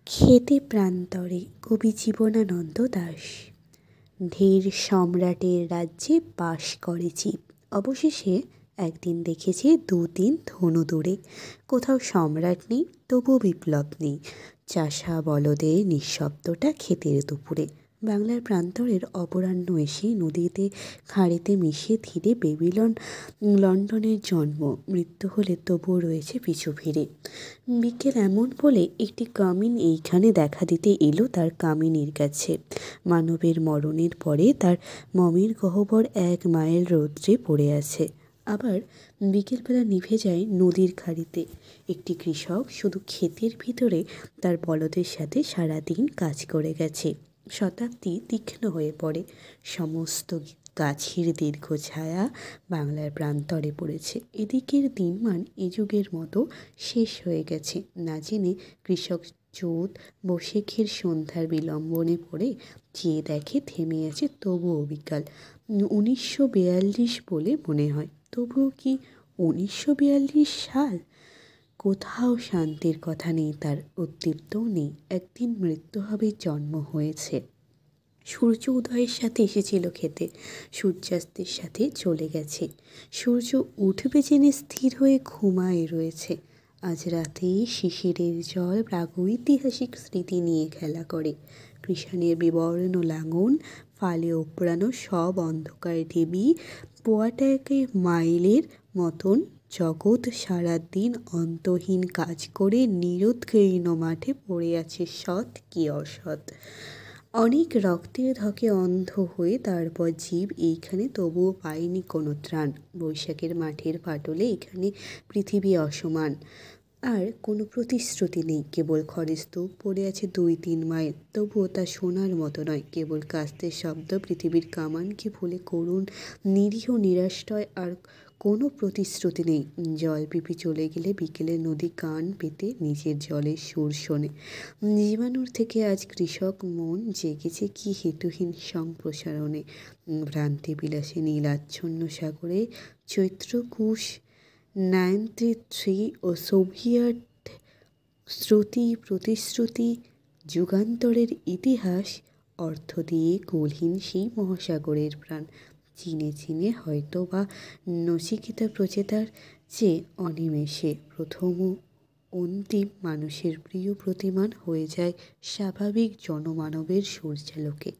খেতে প্রান্তরে কবি জীবনানন্দ দাশ। ধীর সম্রাটের রাজ্যে বাস করেছি, অবশেষে একদিন দেখেছি 2-3 ধনু দূরে। কোথাও সম্রাট নেই, তবু বিপ্লব নেই। চাষা বলদে নিঃশব্দটা ক্ষেতের দুপুরে। বাংলার প্রান্তরের অপরাহ্ন এসে নদীতে খাঁড়িতে মিশে ধীরে বেবিলন লন্ডনের জন্ম। মৃত্যু হলে তবুও রয়েছে পিছু ফিরে। বিকেল এমন বলে একটি কামিন এইখানে দেখা দিতে এলো তার কামিনীর কাছে। মানবের মরণের পরে তার মমির গহ্বর 1 মাইল রৌদ্রে পড়ে আছে। আবার বিকেলবেলা নিভে যায় নদীর খাড়িতে। একটি কৃষক শুধু ক্ষেতের ভিতরে তার বলদের সাথে সারাদিন কাজ করে গেছে। শতাব্দী তীক্ষ্ণ হয়ে পড়ে। সমস্ত গাছের দীর্ঘ ছায়া বাংলার প্রান্তরে পড়েছে। এদিকের দিনমান এ যুগের মতো শেষ হয়ে গেছে না জেনে কৃষক চোদ বৈশাখের সন্ধ্যার বিলম্বনে পড়ে চেয়ে দেখে থেমে আছে তবুও বিকাল। 1942 বলে মনে হয়, তবুও কি 1942 সাল? কোথাও শান্তির কথা নেই, তার অস্তিত্বও নেই। একদিন মৃত্যু হবে, জন্ম হয়েছে। সূর্য উদয়ের সাথে এসেছিল খেতে, সূর্যাস্তের সাথে চলে গেছে। সূর্য উঠবে জেনে স্থির হয়ে ঘুমায় রয়েছে। আজ রাতে শিশিরের জল প্রাগৈতিহাসিক স্মৃতি নিয়ে খেলা করে। কৃষাণের বিবর্ণ লাঙল ফালে ওপড়ানো সব অন্ধকার ঢিবি পোয়াটাকে মাইলের মতন জগৎ সারাদিন অন্তহীন কাজ করে নিরুৎকীর্ণ মাঠে পড়ে আছে সৎ কি অসৎ। অনেক রক্তের ধকে অন্ধ হয়ে তারপর জীব এইখানে, তবুও পায়নি কোনো ত্রাণ। বৈশাখের মাঠের ফাটলে এখানে পৃথিবী অসমান, আর কোনো প্রতিশ্রুতি নেই। কেবল খড়ের স্তূপ পড়ে আছে 2-3 মাইল, তবুও তা শোনার মতো নয়। কেবল কাস্তের শব্দ। পৃথিবীর কামানকে ভুলে করুণ নিরীহ নিরাশ্রয়, আর কোনো প্রতিশ্রুতি নেই। জল পিপি চলে গেলে বিকেলে নদী কান পেতে নিজের জলের সুর শোনে। জীবাণুর থেকে আজ কৃষক মন জেগেছে কি হেতুহীন সম্প্রসারণে। ভ্রান্তি বিলাসে নীলাচ্ছন্ন সাগরে চৈত্রকুশ 93 ও সোভিয়েত শ্রুতি প্রতিশ্রুতি যুগান্তরের ইতিহাস অর্থ দিয়ে কুলহীন সেই মহাসাগরের প্রাণ। চিনে চিনে হয়তো বা নচিকেতা প্রচেতার যে অনিমেষে প্রথম ও অন্তিম মানুষের প্রিয় প্রতিমান হয়ে যায় স্বাভাবিক জনমানবের সূর্যালোকে।